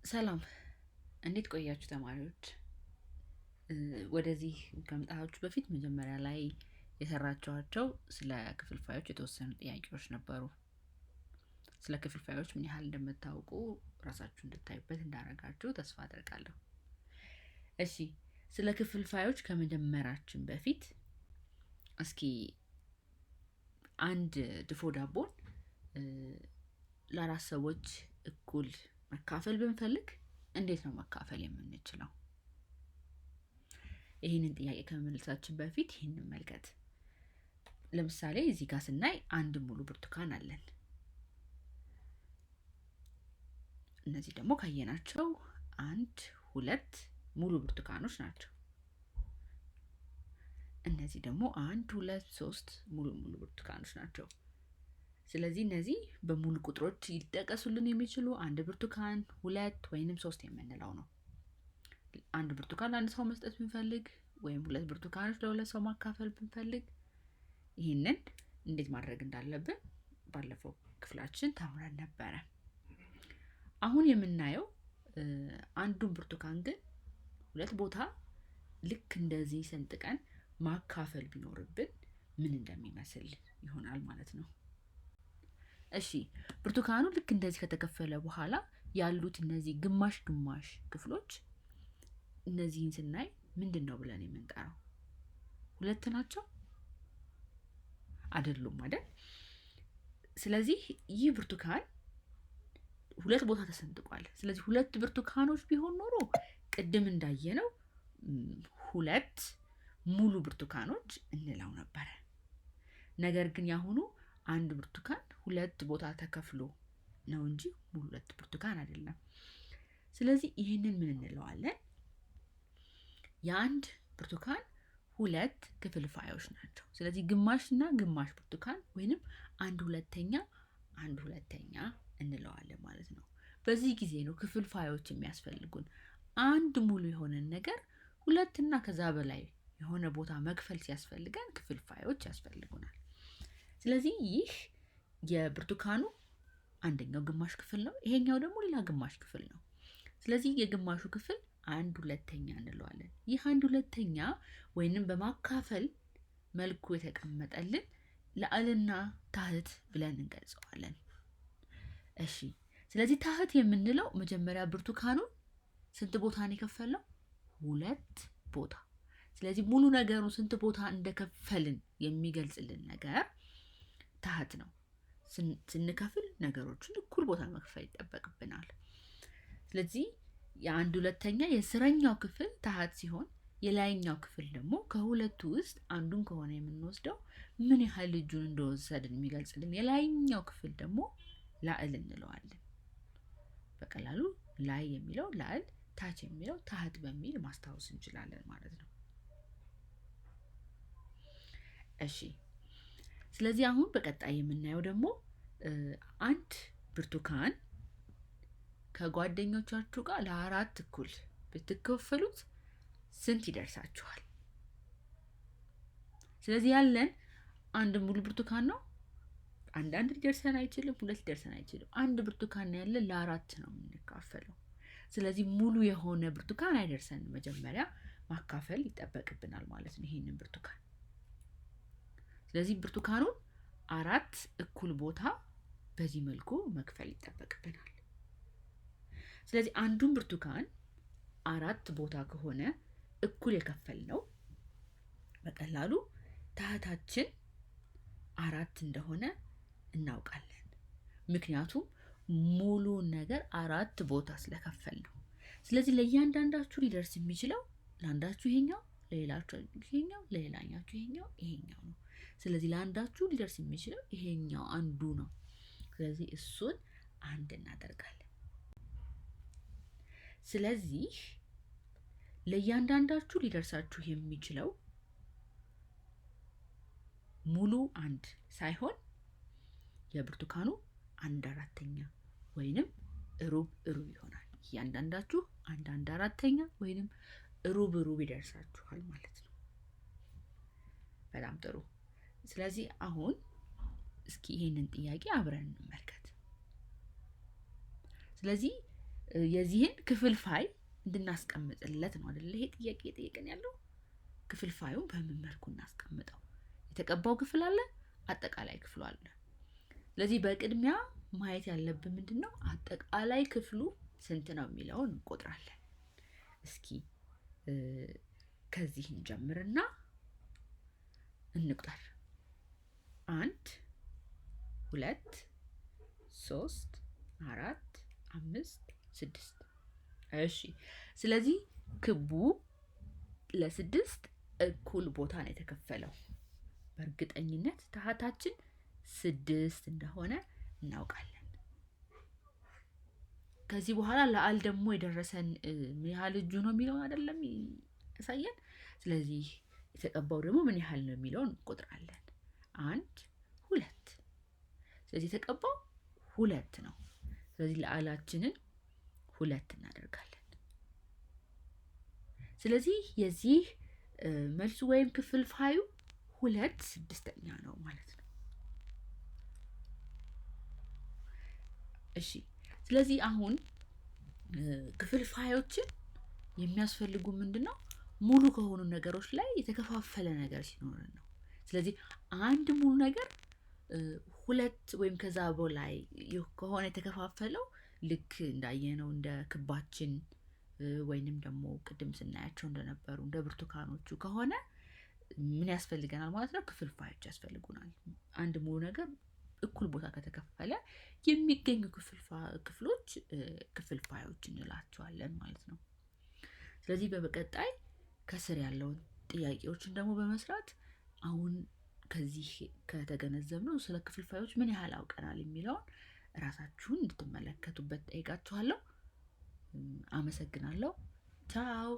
ሰላም እንዴት ቆያችሁ ተማሪዎች? ወደዚህ ከመምጣታችሁ በፊት መጀመሪያ ላይ የሰራችኋቸው ስለ ክፍልፋዮች የተወሰኑ ጥያቄዎች ነበሩ። ስለ ክፍልፋዮች ምን ያህል እንደምታውቁ ራሳችሁ እንድታዩበት እንዳደረጋችሁ ተስፋ አደርጋለሁ። እሺ፣ ስለ ክፍልፋዮች ከመጀመራችን በፊት እስኪ አንድ ድፎ ዳቦን ለአራት ሰዎች እኩል መካፈል ብንፈልግ እንዴት ነው መካፈል የምንችለው? ይህንን ጥያቄ ከመመለሳችን በፊት ይህንን መልከት። ለምሳሌ እዚህ ጋር ስናይ አንድ ሙሉ ብርቱካን አለን። እነዚህ ደግሞ ካየናቸው አንድ ሁለት ሙሉ ብርቱካኖች ናቸው። እነዚህ ደግሞ አንድ ሁለት ሶስት ሙሉ ብርቱካኖች ናቸው። ስለዚህ እነዚህ በሙሉ ቁጥሮች ሊጠቀሱልን የሚችሉ አንድ ብርቱካን ሁለት ወይንም ሶስት የምንለው ነው። አንድ ብርቱካን ለአንድ ሰው መስጠት ብንፈልግ ወይም ሁለት ብርቱካኖች ለሁለት ሰው ማካፈል ብንፈልግ ይህንን እንዴት ማድረግ እንዳለብን ባለፈው ክፍላችን ተምረን ነበረ። አሁን የምናየው አንዱን ብርቱካን ግን ሁለት ቦታ ልክ እንደዚህ ሰንጥቀን ማካፈል ቢኖርብን ምን እንደሚመስል ይሆናል ማለት ነው። እሺ፣ ብርቱካኑ ልክ እንደዚህ ከተከፈለ በኋላ ያሉት እነዚህ ግማሽ ግማሽ ክፍሎች እነዚህን ስናይ ምንድን ነው ብለን የምንጠራው? ሁለት ናቸው አይደሉም አይደል? ስለዚህ ይህ ብርቱካን ሁለት ቦታ ተሰንጥቋል። ስለዚህ ሁለት ብርቱካኖች ቢሆን ኖሮ ቅድም እንዳየነው ሁለት ሙሉ ብርቱካኖች እንለው ነበረ። ነገር ግን ያሁኑ አንድ ብርቱካን ሁለት ቦታ ተከፍሎ ነው እንጂ ሙሉ ሁለት ብርቱካን አይደለም። ስለዚህ ይህንን ምን እንለዋለን? የአንድ ብርቱካን ሁለት ክፍልፋዮች ናቸው። ስለዚህ ግማሽና ግማሽ ብርቱካን ወይንም አንድ ሁለተኛ እንለዋለን ማለት ነው። በዚህ ጊዜ ነው ክፍልፋዮች የሚያስፈልጉን። አንድ ሙሉ የሆነን ነገር ሁለትና ከዛ በላይ የሆነ ቦታ መክፈል ሲያስፈልገን ክፍልፋዮች ያስፈልጉናል። ስለዚህ ይህ የብርቱካኑ አንደኛው ግማሽ ክፍል ነው፣ ይሄኛው ደግሞ ሌላ ግማሽ ክፍል ነው። ስለዚህ የግማሹ ክፍል አንድ ሁለተኛ እንለዋለን። ይህ አንድ ሁለተኛ ወይንም በማካፈል መልኩ የተቀመጠልን ላዕልና ታህት ብለን እንገልጸዋለን። እሺ፣ ስለዚህ ታህት የምንለው መጀመሪያ ብርቱካኑን ስንት ቦታ ነው የከፈለው? ሁለት ቦታ። ስለዚህ ሙሉ ነገሩ ስንት ቦታ እንደከፈልን የሚገልጽልን ነገር ታህት ነው። ስንከፍል ነገሮችን እኩል ቦታ መክፈል ይጠበቅብናል። ስለዚህ የአንድ ሁለተኛ የስረኛው ክፍል ታህት ሲሆን የላይኛው ክፍል ደግሞ ከሁለቱ ውስጥ አንዱን ከሆነ የምንወስደው ምን ያህል እጁን እንደወሰድን የሚገልጽልን የላይኛው ክፍል ደግሞ ላዕል እንለዋለን። በቀላሉ ላይ የሚለው ላዕል፣ ታች የሚለው ታህት በሚል ማስታወስ እንችላለን ማለት ነው። እሺ፣ ስለዚህ አሁን በቀጣይ የምናየው ደግሞ አንድ ብርቱካን ከጓደኞቻችሁ ጋር ለአራት እኩል ብትከፈሉት ስንት ይደርሳችኋል? ስለዚህ ያለን አንድ ሙሉ ብርቱካን ነው። አንድ ሊደርሰን አይችልም፣ ሁለት ሊደርሰን አይችልም። አንድ ብርቱካን ነው ያለን፣ ለአራት ነው የምንካፈለው። ስለዚህ ሙሉ የሆነ ብርቱካን አይደርሰንም። መጀመሪያ ማካፈል ይጠበቅብናል ማለት ነው ይሄንን ብርቱካን። ስለዚህ ብርቱካኑን አራት እኩል ቦታ በዚህ መልኩ መክፈል ይጠበቅብናል። ስለዚህ አንዱን ብርቱካን አራት ቦታ ከሆነ እኩል የከፈልነው በቀላሉ ታህታችን አራት እንደሆነ እናውቃለን። ምክንያቱም ሙሉ ነገር አራት ቦታ ስለከፈል ነው። ስለዚህ ለእያንዳንዳችሁ ሊደርስ የሚችለው ለአንዳችሁ ይሄኛው፣ ለሌላችሁ ይሄኛው፣ ለሌላኛችሁ ይሄኛው ነው። ስለዚህ ለአንዳችሁ ሊደርስ የሚችለው ይሄኛው አንዱ ነው። ስለዚህ እሱን አንድ እናደርጋለን። ስለዚህ ለእያንዳንዳችሁ ሊደርሳችሁ የሚችለው ሙሉ አንድ ሳይሆን የብርቱካኑ አንድ አራተኛ ወይንም ሩብ ይሆናል። እያንዳንዳችሁ አንድ አራተኛ ወይንም ሩብ ይደርሳችኋል ማለት ነው። በጣም ጥሩ። ስለዚህ አሁን እስኪ ይሄንን ጥያቄ አብረን እንመልከት። ስለዚህ የዚህን ክፍልፋይ እንድናስቀምጥለት ነው አይደል ይሄ ጥያቄ እየጠየቀን ያለው። ክፍልፋዩን በምን መልኩ እናስቀምጠው? የተቀባው ክፍል አለ፣ አጠቃላይ ክፍሉ አለ። ስለዚህ በቅድሚያ ማየት ያለብን ምንድነው አጠቃላይ ክፍሉ ስንት ነው የሚለውን እንቆጥራለን። እስኪ ከዚህ እንጀምርና እንቁጠር። 1 2 3 4 5 6። እሺ ስለዚህ ክቡ ለ6 እኩል ቦታ ነው የተከፈለው። በእርግጠኝነት ታህታችን 6 እንደሆነ እናውቃለን። ከዚህ በኋላ ለአል ደግሞ የደረሰን ምን ያህል እጁ ነው የሚለውን አይደለም ያሳየን። ስለዚህ የተቀባው ደግሞ ምን ያህል ነው የሚለውን እንቆጥራለን። 1 2። ስለዚህ የተቀባው 2 ነው። ስለዚህ ለአላችንን 2 እናደርጋለን። ስለዚህ የዚህ መልሱ ወይም ክፍልፋዩ 2/6 ነው ማለት ነው። እሺ ስለዚህ አሁን ክፍልፋዮችን የሚያስፈልጉ ምንድነው ሙሉ ከሆኑ ነገሮች ላይ የተከፋፈለ ነገር ሲኖር ነው። ስለዚህ አንድ ሙሉ ነገር 2 ወይም ከዛ በላይ ከሆነ የተከፋፈለው ልክ እንዳየነው እንደ ክባችን ወይንም ደግሞ ቅድም ስናያቸው እንደነበሩ እንደ ብርቱካኖቹ ከሆነ ምን ያስፈልገናል ማለት ነው? ክፍልፋዮች ያስፈልጉናል። አንድ ሙሉ ነገር እኩል ቦታ ከተከፈለ የሚገኙ ክፍሎች ክፍልፋዮች እንላቸዋለን ማለት ነው። ስለዚህ በቀጣይ ከስር ያለውን ጥያቄዎችን ደግሞ በመስራት አሁን ከዚህ ከተገነዘብነው ስለ ክፍልፋዮች ምን ያህል አውቀናል የሚለውን ራሳችሁን እንድትመለከቱበት ጠይቃችኋለሁ። አመሰግናለሁ። ቻው